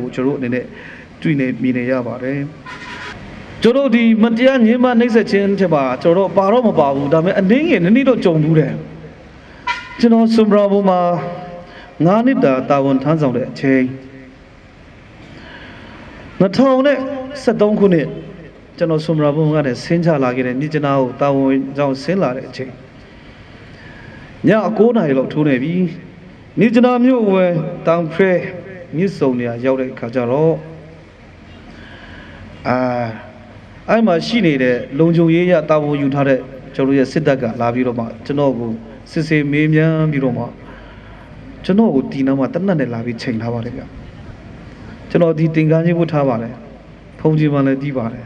ကိုကျွန်တော်အနေနဲ့တွေ့နေမြင်နေရပါတယ်ကျွန်တော်ဒီမတရားညှဉ်းပန်းနှိပ်စက်ခြင်းတဲ့ပါကျွန်တော်ပါတော့မပါဘူးဒါပေမဲ့အနည်းငယ်နည်းနည်းတော့ကြုံဘူးတယ်ကျွန်တော်ဆွမ်ဘရာဘုံမှာ9နှစ်တာဝန်ထမ်းဆောင်တဲ့အချိန်2013ခုနှစ်ကျွန်တော်ဆွမ်ဘရာဘုံကနေဆင်းချလာခဲ့တဲ့မြစ်ကျနာကိုတာဝန်ကြောင့်ဆင်းလာတဲ့အချိန်ည9နာရီလောက်ထိုးနေပြီမြစ်ကျနာမြို့ဝယ်တောင်ဖရဲမြစ်စုံနေရာရောက်တဲ့အခါကျတော့အဲ့မှာရှိနေတဲ့လုံခြုံရေးရတာဝန်ယူထားတဲ့ကျွန်တော်ရဲ့စစ်တပ်ကလာပြီးတော့မှကျွန်တော်ကိုစစ်ဆေးမေးမြန်းပြီးတော့မှကျွန်တော်ကိုဒီနားမှာတနတ်နဲ့လာပြီးချိန်ထားပါတယ်ဗျကျွန်တော်ဒီတင်ကားကြီးဝတ်ထားပါတယ်ဖုန်ကြီးမှလည်းတီးပါတယ်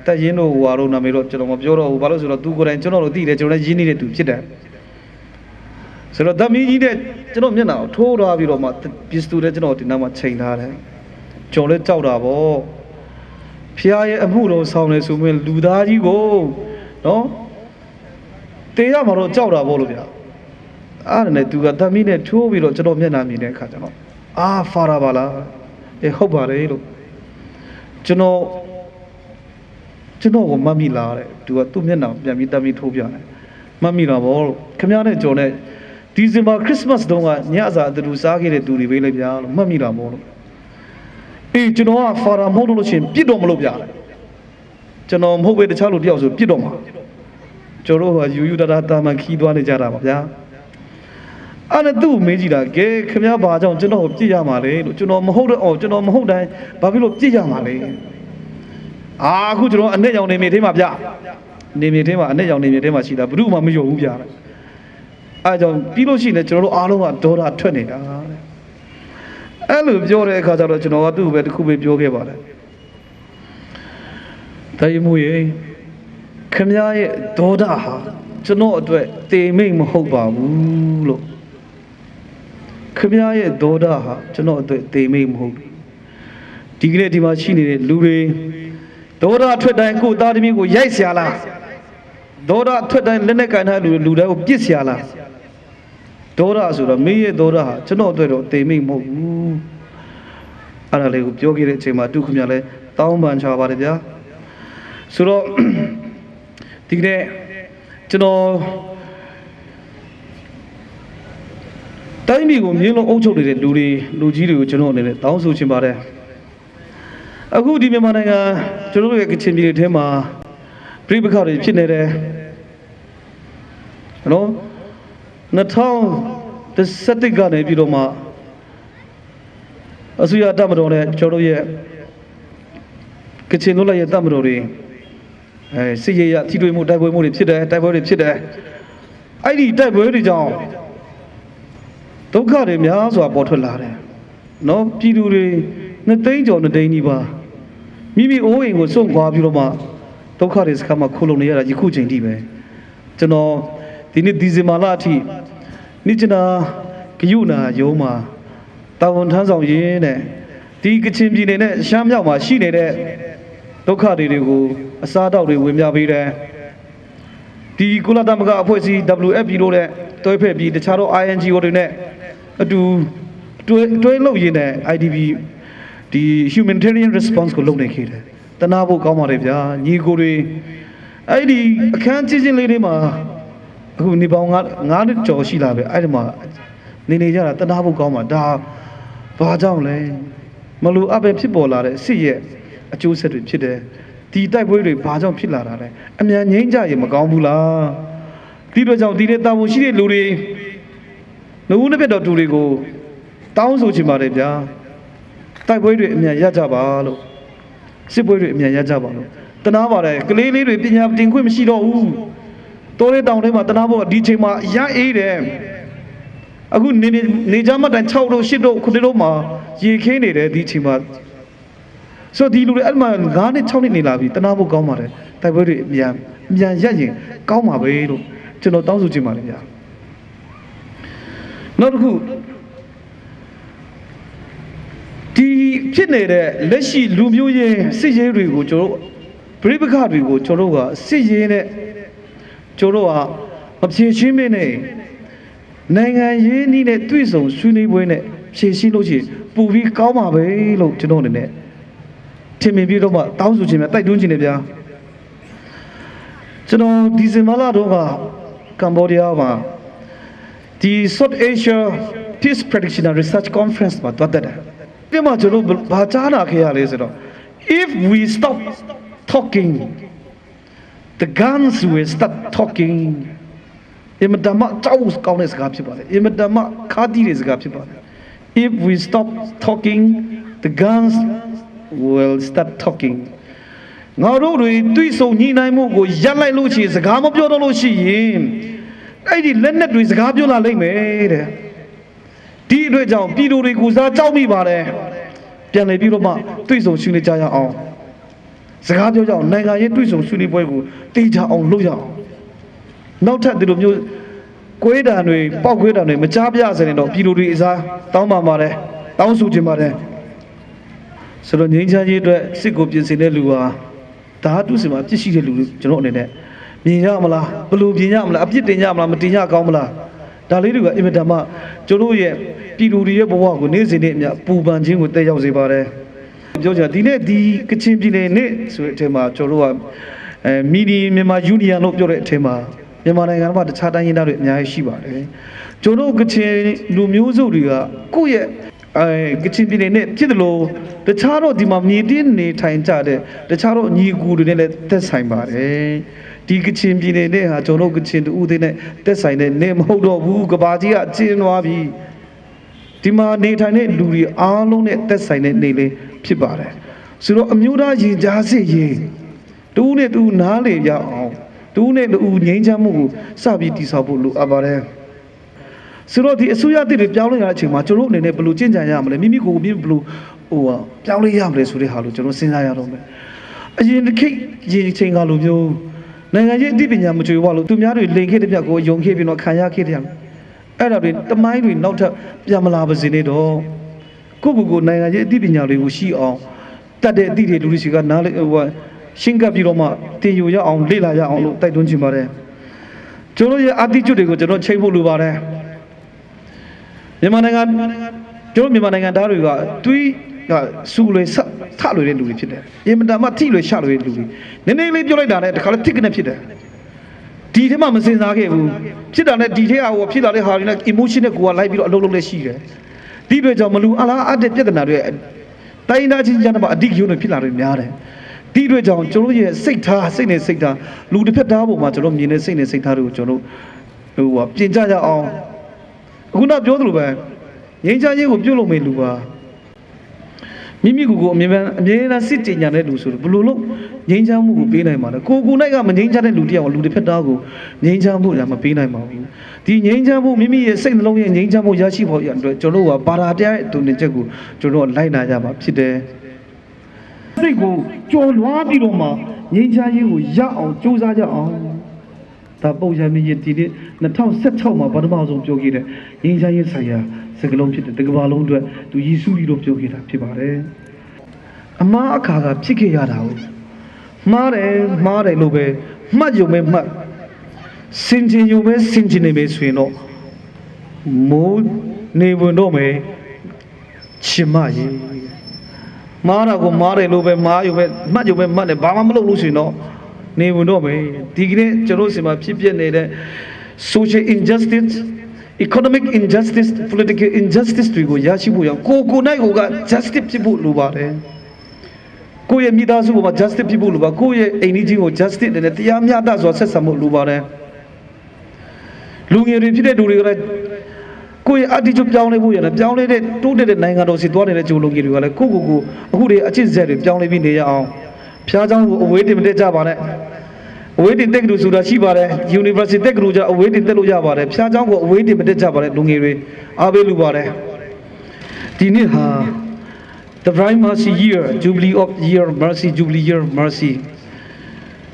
တက်ရင်တို့ဟွာတို့နာမည်တော့ကျွန်တော်မပြောတော့ဘူးဘာလို့ဆိုတော့သူကိုယ်တိုင်ကျွန်တော်တို့သိတယ်ကျွန်တော်လည်းရင်းနေတဲ့သူဖြစ်တယ်ဆိုတော့သမီးကြီးတဲ့ကျွန်တော်မျက်နှာကိုထိုးထားပြီးတော့မှပစ္စတူတဲ့ကျွန်တော်ဒီနားမှာချိန်ထားတယ်ကျွန်တော်လည်းကြောက်တာပေါ့ဖျားရဲ့အမှုတော်ဆောင်နေဆိုရင်လူသားကြီးကိုနော်တေးရမှာတော့ကြောက်တာပေါ့လို့ဗျာအဲ့ဒါနဲ့သူကသမီးနဲ့ထိုးပြီးတော့ကျွန်တော်မျက်နှာမြင်တဲ့အခါကျတော့ဖာရာပါလားဟုတ်ပါတယ်လို့ကျွန်တော်ကိုမမိလာတဲ့သူကသူ့မျက်နှာပြန်ပြီးသမီးထိုးပြတယ်မမိလာပေါ့လို့ခင်ဗျားနဲ့ကျွန်တော်နဲ့ဒီဇင်ဘာခရစ်စမတ်တုန်းကညစာအတူစားခဲ့တဲ့သူတွေပဲလေဗျာလို့မှတ်မိတာပေါ့လို့ကျွန်တော်ကဖာရာမဟုတ်လို့ရှိရင်ပြစ်တော့မလို့ပြတယ်ကျွန်တော်မဟုတ်ပဲတခြားလူတယောက်ဆိုပြစ်တော့မှာကျွန်တော်ကယူတာတာမှန်ခီးသွားနေကြတာပါဗျာအဲ့ဒါသူ့မေးကြည့်တာကဲခင်ဗျားဘာကြောင့်ကျွန်တော်ကိုပြစ်ရမှာလဲလို့ကျွန်တော်မဟုတ်တော့ကျွန်တော်မဟုတ်တိုင်းဘာဖြစ်လို့ပြစ်ရမှာလဲအခုကျွန်တော်အနဲ့ရောင်နေမြေထဲမှာဗျနေမြေထဲမှာအနဲ့ရောင်နေမြေထဲမှာရှိတာဘယ်သူမှမယုံဘူးဗျာအဲ့ကြောင့်ပြီးလို့ရှိရင်ကျွန်တော်တို့အားလုံးကဒေါသထွက်နေတာတဲ့အဲ့လိုပြောတဲ့အခါကျတော့ကျွန်တော်ကသူ့ကိုပဲတစ်ခုပဲပြောခဲ့ပါတယ်တိုင်းမှုရေခင်ဗျားရဲ့ဒေါသဟာကျွန်တော်အတွက်တေမိတ်မဟုတ်ပါဘူးလို့ခင်ဗျားရဲ့ဒေါသဟာကျွန်တော်အတွက်တေမိတ်မဟုတ်ဘူးဒီကနေ့ဒီမှာရှိနေတဲ့လူတွေဒေါသထွက်တိုင်းကိုသားသမီးကိုရိုက်เสียလားဒေါသထွက်တိုင်းလက်နဲ့ကန်ထားလူတွေကိုပြစ်เสียလားဒေါသဆိုတော့မင်းရဲ့ဒေါသဟာကျွန်တော်အတွက်တော့တေမိတ်မဟုတ်ဘူးအဲ့ဒါလေးကိုပြောခဲ့တဲ့အချိန်မှာသူခင်ဗျာလဲတောင်းပန်ချပါတယ်ဗျာဆိုတော့ဒီကနေ့ကျွန်တော်တိုင်းပြည်ကိုမြင်းလုံးအုပ်ချုပ်နေတဲ့လူကြီးတွေကိုကျွန်တော်အနေနဲ့တောင်းဆိုချင်ပါတယ်အခုဒီမြန်မာနိုင်ငံကျွန်တော်တို့ရဲ့ကချင်ပြည်နယ်ထဲမှာပြိပခါတွေဖြစ်နေတယ်နော်2017ကနေပြီးတော့မှအစိုးရတပ်မတော်နဲ့ကျွန်တော်တို့ရဲ့ကချင်လူလိုက်ရဲ့တပ်မတော်တွေစစ်ရေးရထိတွေ့မှုတိုက်ပွဲမှုတွေဖြစ်တယ်တိုက်ပွဲတွေဖြစ်တယ်အဲ့ဒီတိုက်ပွဲတွေကြောင့်ဒုက္ခတွေများစွာပေါ်ထွက်လာတယ်နော်ပြည်သူတွေနှစ်သိန်းကျော်နှစ်သိန်းကြီးပါမိမိအိုးအိမ်ကိုစွန့်ခွာပြီးတော့မှဒုက္ခတွေစခါမှာခိုးလုံနေရတာယခုချိန်ထိပဲကျွန်တော်ဒီနေ့ဒီဇင်ဘာလအထိနိချနာဂယုနာရုံးမှာတာဝန်ထမ်းဆောင်ရင်းနဲ့ဒီကချင်ပြည်နယ်နဲ့ရှမ်းမြောက်မှာရှိနေတဲ့ဒုက္ခတွေကိုအစားအသောက်တွေဝင်ပြပေးတယ်ဒီကုလသမဂ္ဂအဖွဲ့အစည်း WFP လို့တဲ့တွဲဖက်ပြီးတခြားသော INGO တွေနဲ့အတူတွဲလုပ်ရင်းနဲ့ IDP ဒီ humanitarian response ကိုလုပ်နေခဲ့တယ်တနာဖို့ကောင်းပါတယ်ဗျာညီကိုတွေအဲ့ဒီအခန်းကြီးချင်းလေးတွေမှာအခုနေပေါင်း9နှစ်ကျော်ရှိလာပဲအဲ့ဒီမှာနေကြတာတနာဖို့ကောင်းပါဒါဘာကြောင့်လဲမလို့အပဲဖြစ်ပေါ်လာတဲ့စစ်ရဲ့အကျိုးဆက်တွေဖြစ်တယ်ဒီတိုက်ပွဲတွေဘာကြောင့်ဖြစ်လာတာလဲအမြန်ငြိမ်းကြရင်မကောင်းဘူးလားဒီတော့ကြောင့်ဒီတဲ့တာဝန်ရှိတဲ့လူတွေနှုတ်နှစ်ပြတ်တော်သူတွေကိုတောင်းဆိုချင်ပါတယ်ဗျာတိုက်ပွဲတွေအမြန်ရကြပါလို့စစ်ပွဲတွေအမြန်ရကြပါလို့တနာပါတယ်ကလေးလေးတွေပညာတင်ခွင့်မရှိတော့ဘူးတိုးလေးတောင်ထဲမှာတနာဖို့ဒီချိန်မှာရအေးတယ်အခုနေကြမှတိုင်6တို့8တို့9တို့မှာရေခင်းနေတယ်ဒီချိန်မှာဆိုဒီလူတွေအဲ့မှာ9နှစ်6နှစ်နေလာပြီတနာဖို့ကောင်းပါတယ်တိုက်ပွဲတွေအမြန်ရရင်ကောင်းပါပဲလို့ကျွန်တော်တောင်းဆိုချင်ပါတယ်ဗျာနောက်တစ်ခုဒီဖြစ်နေတဲ့လက်ရှိလူမျိုးရေးစစ်ရေးတွေကိုကျွန်တော်ပြိပခါတွေကိုကျွန်တော်ကစစ်ရေးနဲ့ကျွန်တော်ကမဖြေရှင်းမင်းနဲ့နိုင်ငံရေးနည်းနဲ့တွေ့ဆုံဆွေးနွေးပွဲနဲ့ ဖြည့်ရှင်းလို့ရှိရင်ပူပြီးကောင်းပါပဲလို့ကျွန်တော်အနေနဲ့ထင်မြင်ပြီးတော့မှတောင်းဆိုခြင်းများတိုက်တွန်းခြင်းနဲ့ဗျာကျွန်တော်ဒီဇင်ဘာလတုန်းကကမ္ဘောဒီးယားမှာဒီ South Asia Peace Practitioner Research Conference မှာတွားတက်တယ်ဒီမှာကျွန်တော်ဘာကြားနာခဲ့ရလဲဆိုတော့ if we stop talking the guns will start talking အမတမကြောက်ကောင်းတဲ့စကားဖြစ်ပါတယ်အမတမခါတီးတဲ့စကားဖြစ်ပါတယ် if we stop talking the guns will start talking ငါတို့တွေတွေးဆုံညှိနှိုင်းမှုကိုရပ်လိုက်လို့ရှိရင်စကားမပြောတော့လို့ရှိရင်အဲ့ဒီလက်နက်တွေစကားပြောလာလိမ့်မယ်တဲ့ဒီအတွက်ကြောင့်ပြည်သူတွေကိုစားကြောက်မိပါတယ်ပြန်လေပြီးတော့မှတွေးဆုံဆွေးနွေးကြရအောင်စကားပြောကြအောင်နိုင်ငံရေးတွေးဆုံဆွေးနွေးပွဲကိုတေချာအောင်လုပ်ရအောင်နောက်ထပ်ဒီလိုမျိုးကွေးတံတွေပောက်ကွေးတံတွေမကြားပြစရင်တော့ပြည်သူတွေအစားတောင်းပါပါတယ်တောင်းဆိုခြင်းပါတယ်ဆိုတော့ငြိမ်းချမ်းရေးအတွက်စစ်ကိုပြင်ဆင်တဲ့လူဟာဒါတူစီမှာပြစ်ရှိတဲ့လူကျွန်တော်အနေနဲ့မြင်ရမလားဘယ်လိုပြင်ရမလားအပြစ်တင်ရမလားမတင်ရကောင်းမလားဒါလေးတွေကအင်မတန်မှကျွန်တော်ရဲ့ပြည်သူတွေရဲ့ဘဝကိုနေ့စဉ်နဲ့အမျှပူပန်ခြင်းကိုတက်ရောက်စေပါတယ်ပြောချင်ဒီနေ့ဒီကချင်ပြည်နယ်နေ့ဆိုတဲ့အထက်မှာကျွန်တော်တို့ကမီဒီမြန်မာယူနီယံလို့ပြောတဲ့အထက်မှာမြန်မာနိုင်ငံမှာတခြားတိုင်းရင်းသားတွေအများကြီးရှိပါတယ်ကျွန်တော်ကချင်လူမျိုးစုတွေကကိုယ့်ရဲ့ကချင်ပြည်နယ်နဲ့ဖြစ်တယ်လို့တခြားတော့ဒီမှာမြေတင်းနေထိုင်ကြတဲ့တခြားတော့ညီကူတွေနဲ့လည်းသက်ဆိုင်ပါတယ်ဒီကချင်ပြည်နယ်နဲ့ဟာကျွန်တော်ကချင်တူဦးသေးနဲ့သက်ဆိုင်တဲ့နေမဟုတ်တော့ဘူးကဘာကြီးကကျင်းသွားပြီဒီမှာနေထိုင်တဲ့လူတွေအားလုံးနဲ့သက်ဆိုင်တဲ့နေလေးဖြစ်ပါတယ်ဆိုတော့အမျိုးသားရင်ကြားစစ်ရင်တူနဲ့တူနားလေရအောင်တူနဲ့တူငြိမ်းချမ်းမှုကိုစပြီးတည်ဆောက်ဖို့လိုအပ်ပါတယ်ဆိုတော့ဒီအစိုးရတစ်တွေပြောင်းလဲရတဲ့အချိန်မှာကျွန်တော်အနေနဲ့ဘယ်လိုကျင့်ကြံရမလဲမိမိကိုယ်ကိုဘယ်လိုပြောင်းလဲရမလဲဆိုတဲ့ဟာလို့ကျွန်တော်စဉ်းစားရတော့မယ်အရင်ခေတ်ရင်ချိန်ကလိုမျိုးနိုင်ငံရေးအသိပညာမကျွေးဘွားလို့သူများတွေလိန်ခဲ့တဲ့ပြက်ကိုယုံခဲ့ပြီးတော့ခံရခဲ့တယ်အဲ့ဒါတွေတမိုင်းတွေနောက်ထပ်ပြန်မလာပါစေနဲ့တော့ကိုယ့်ကိုယ်နိုင်ငံရေးအသိပညာတွေကိုရှိအောင်တတ်တဲ့အသည့်တွေလူတွေရှိကနားလေရှင်းကပ်ပြီးတော့မှတင်ယူရအောင်လေ့လာရအောင်လို့တိုက်တွန်းချင်ပါတယ်ကျွန်တော်ရဲ့အသည့်ကျွတ်တွေကိုကျွန်တော်ချိန်ဖို့လိုပါတယ်မြန်မာနိုင်ငံကျွန်တော်မြန်မာနိုင်ငံသားတွေကတွေးကစူလွယ်ထလွယ်တဲ့လူတွေဖြစ်တယ်အင်မတန်မှထိလွယ်ရှလွယ်တဲ့လူတွေနည်းနည်းလေးပြောလိုက်တာနဲ့တခါလဲတစ်ကနေဖြစ်တယ်ဒီထဲမှာမစင်စားခဲ့ဘူးဖြစ်တာနဲ့ဒီထဲဟိုဖြစ်လာတဲ့ဟာတွေနဲ့ emotion နဲ့ကိုယ်ကလိုက်ပြီးတော့အလုံးလုံးလေးရှိတယ်ဒီတွေကြောင့်မလူအလားအတဲ့ပြဿနာတွေတိုင်းသားချင်းကြားမှာအဓိကရုဏ်းတွေဖြစ်လာတွေများတယ်ဒီတွေကြောင့်ကျွန်တော်ရဲ့စိတ်နဲ့စိတ်ထားလူတစ်ဖက်သားပေါ်မှာကျွန်တော်မြင်တဲ့စိတ်နဲ့စိတ်ထားတွေကိုကျွန်တော်ပြင်ကြရအောင်အခုနပြောသလိုပဲငြိမ်းချမ်းရေးကိုပြုတ်လို့မေးလူပါမိမိကိုအမြဲတမ်းစစ်ကြင်ညာတဲ့လူဆိုတော့ဘယ်လိုလုပ်ငြိမ်းချမ်းမှုကိုပေးနိုင်မှာလဲကိုနိုင်ကမငြိမ်းချမ်းတဲ့လူတယောက်လူတစ်ဖက်သားကိုငြိမ်းချမ်းမှုညာမပေးနိုင်ပါဘူးဒီငြိမ်းချမ်းမှုမိမိရဲ့စိတ်နှလုံးရဲ့ငြိမ်းချမ်းမှုရရှိဖို့ရအတွက်ကျွန်တော်တို့ကဘာသာတရားရဲ့အတူနေချက်ကိုကျွန်တော်လိုက်နာကြမှာဖြစ်တယ်စိတ်ကိုကြော်လွှားပြီးတော့မှငြိမ်းချမ်းရေးကိုရအောင်ကြိုးစားကြအောင်ဒါပုံစံမျိုးဒီနေ့2016မှာပထမဆုံးပြောခဲ့တဲ့ငြိမ်းချမ်းရေးဆိုင်ရာစကလုံးဖြစ်တဲ့တကဘာလုံးအတွက်သူယေရှုကြီးလို့ပြောခဲ့တာဖြစ်ပါတယ်အမားအခါကဖြစ်ခဲ့ရတာကိုမှားတယ်လို့ပဲမှတ်ယုံပဲမှတ်စင်ကျင်ယုံပဲစင်ကျင်နေပဲဆိုရင်တော့မိုးနေဝင်တော့မယ်ချင်မရေမှားတာကိုမှားတယ်လို့ပဲမှားယုံပဲမှတ်ယုံပဲမှတ်တယ်ဘာမှမလုပ်လို့ဆိုရင်တော့နေဝင်တော့မယ်ဒီကနေ့ကျွန်တော်စီမှာဖြစ်ပြနေတဲ့ social injustice economic injustice political injustice တွေကိုရရှိဖို့ရကိုနိုင်ကိုက justice ဖြစ်ဖို့လိုပါတယ်ကိုယ့်ရဲ့မိသားစုပေါ်မှာ justice ဖြစ်ဖို့လိုပါကိုယ့်ရဲ့အိမ်ကြီးကို justice နဲ့တရားမျှတစွာဆက်ဆံဖို့လိုပါတယ်လူငယ်တွေဖြစ်တဲ့လူတွေကလည်းကိုယ့်ရဲ့ attitude ပြောင်းလဲဖို့ရတယ်ပြောင်းလဲတဲ့တိုးတက်တဲ့နိုင်ငံတော်စီသွားနေတဲ့ဂျိုလူငယ်တွေကလည်းကိုအခုတွေအချစ်စက်တွေပြောင်းလဲပြီးနေရအောင်ဖျားเจ้าကိုအဝေးတင်မတက်ကြပါနဲ့အဝေးတင်တက်ကလူဆိုတာရှိပါတယ် University တက်ကလူကြအဝေးတင်တက်လို့ရပါတယ်ဖျားเจ้าကိုအဝေးတင်မတက်ကြပါနဲ့လူငယ်တွေအားပေးလူပါတယ်ဒီနေ့ဟာ the Prime Mercy Year Jubilee of Year Mercy Jubilee Year Mercy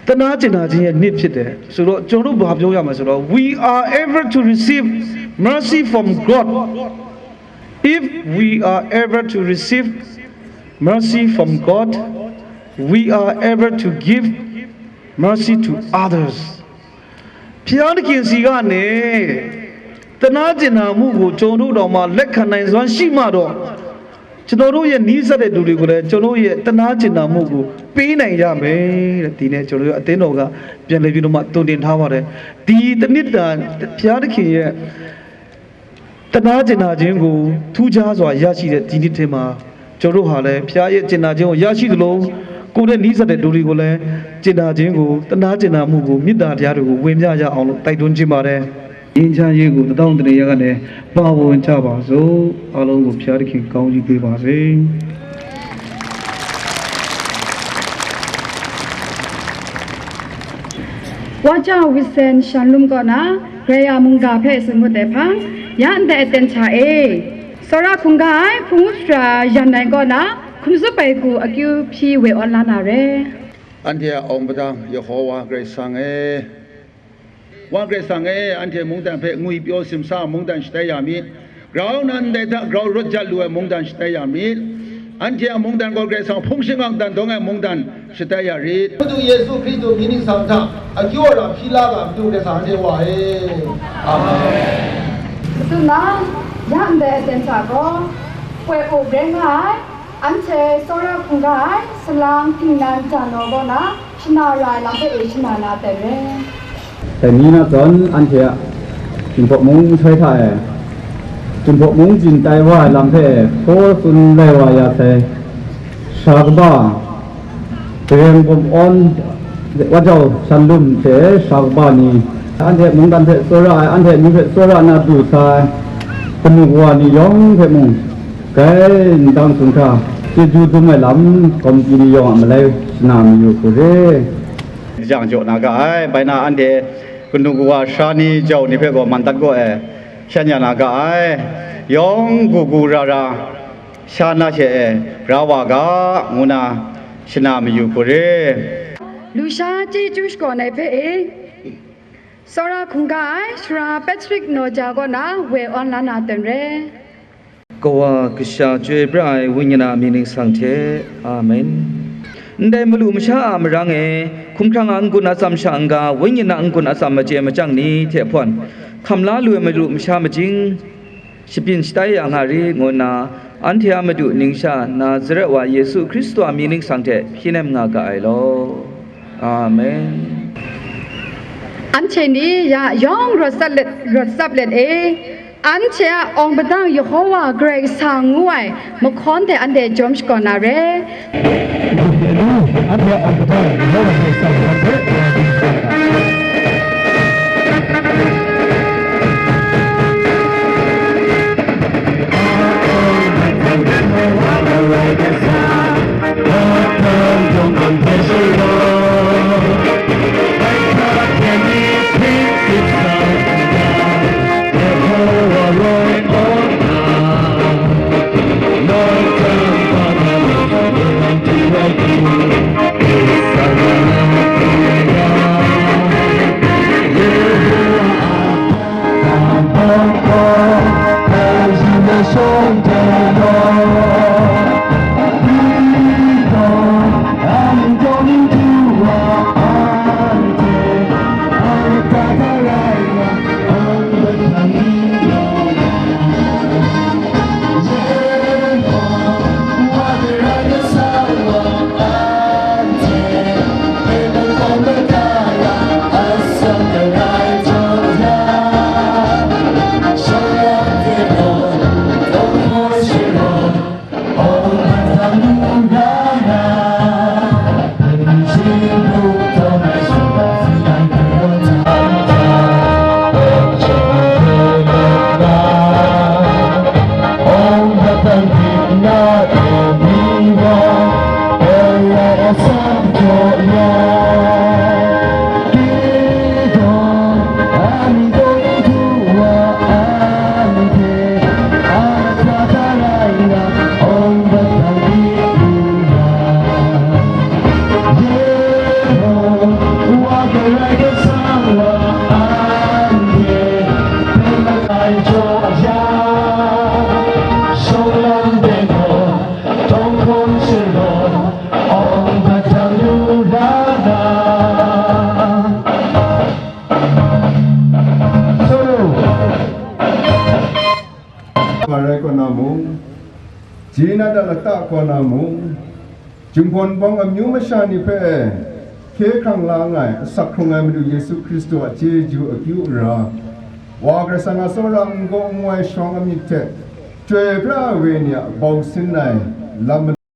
တနာကျင်နာခြင်းရဲ့နှစ်ဖြစ်တယ်ဆိုတော့ကျွန်တော်တို့ဘာပြောရမှာဆိုတော့ we are ever to receive mercy from God if we are ever to receive mercy from God we are ever to give mercy to others ဖျားသခင်စီကနေ တနာကျင်နာမှုကိုကျွန်တော်တို့တော်မှာလက်ခံနိုင်စွမ်းရှိမှတော့ကျွန်တော်တို့ရဲ့နီးစပ်တဲ့လူတွေကိုလည်းကျွန်တော်ရဲ့တနာကျင်နာမှုကိုပေးနိုင်ကြမယ်တဲ့ဒီနေ့ကျွန်တော်တို့အသင်းတော်ကပြန်လည်ပြီးတော့မှတုံတင်ထားပါတယ်ဒီတနစ်တာဘုရားသခင်ရဲ့တနာကျင်နာခြင်းကိုထူးခြားစွာရရှိတဲ့ဒီနေ့ထဲမှာကျွန်တော်တို့ဟာလည်းဘုရားရဲ့ကျင်နာခြင်းကိုရရှိသလိုကိုယ်နဲ့နီးစပ်တဲ့လူတွေကိုလည်းကျင်နာခြင်းကိုတနာကျင်နာမှုကိုမေတ္တာတရားတွေကိုဝင်ပြရအောင်လို့တိုက်တွန်းခြင်းပါတယ်အင်းချမ်းရေးကိုတောင်းတနေရကလည်းပါဝင်ကြပါစို့အားလုံးကိုဘုရားသခင်ကောင်းချီးပေးပါစေว่าเจ้าวิเศษชันลุมก่อนนะเรียมุงกาเพสมุทแต่พังยันแต่เต็นชาเอสระคุงกายพุงสรายันไหนก่อนนะคุมสุไปกูอากิวพีเวออนลานาเรอันเดียองประดามยโฮวาเกรซังเอว่าเกรซังเออันเดียมุงดันเพงุยพิโอซิมซามุงดันสเตยามิเรานั้นเดตเรารถจัลลัวมุงดันสเตยามิอันเดียมุงดันก็เกรซังพงสิงังดันตรงไงมุงดันสเตยารีพระเยซูคริสต์มีนิสัมผัสอากิวราพิลาบดูเกษาเทวาเออาเมนสุนันยันแต่เต็นชาก็เวโอเบรงไงอันเชสระคุงกายสลางทิงนันจานโนก็นะชนารายลำเพเอชนานาแต่เรแต่นี้นะจนอันเทียจินพกมุ้งใช้ไทยจินพกมุ้งจินไตว่าลำเพโคสุนเลวายาเทชากบ้าเตรียมบมอ่อนว่าเจ้าชันลุ่มเทชากบ้านี้อันเทียมุ้งดันเพโซระอันเทียมีเพโซระนาดูซายคนมุกวานิยองเพมุงแกนดังสุนทราที่จูตุไม่ล้ำกรมกิริยองมาเลยสนามอยู่กุเรอย่างโจนาก็ไอ้ใบหน้าอันเดคุณลุงว่าชานีเจ้านี่เพื่อก็มันตัดก็เช่นอย่างนาก็ไอ้ยองกูราชานาเชราวากางูนาสนามอยู่กุเรลูชาจีจูสก่อนในเพเอสระคุงกายสระแปทริกโนจาก็นะเวออนลานาเต็มเรก็ว่ากษาช่วยพระวิญญาณมีนิสังเทอาเมนได้มาลุมชาอามรังคุ้มครองอังกุนอาสัมชังกาวิญญาณอังกุนอาสัมมาเจมาจังนี้เทพวันคำลาลุยมาลุมชามาจิงสิบินสไตยางหารีงอนาอันเทียมาดูนิงชานาซาเรวะเยซูคริสต์มีนิสังเทพี่เนมงากาไอโลอาเมนอันเชนี้ยองรถสับเล็ดอันเชียองบดังยโฮวาเกรกสางงวยมคอนแต่อันเดจอมสกอนาเรอันเชียองบดังยโฮวาเกรกสางงวย ละตะกอนามุจึงพลบังMyu Shaนิเพเคขังลาไงสักครงไงมาดูเยซูคริสต์ว่าเจจูอคิวราวากระสังอาสรังกงไว้ช่องมิเตช่วยพระเวเนียบอกสินในลำ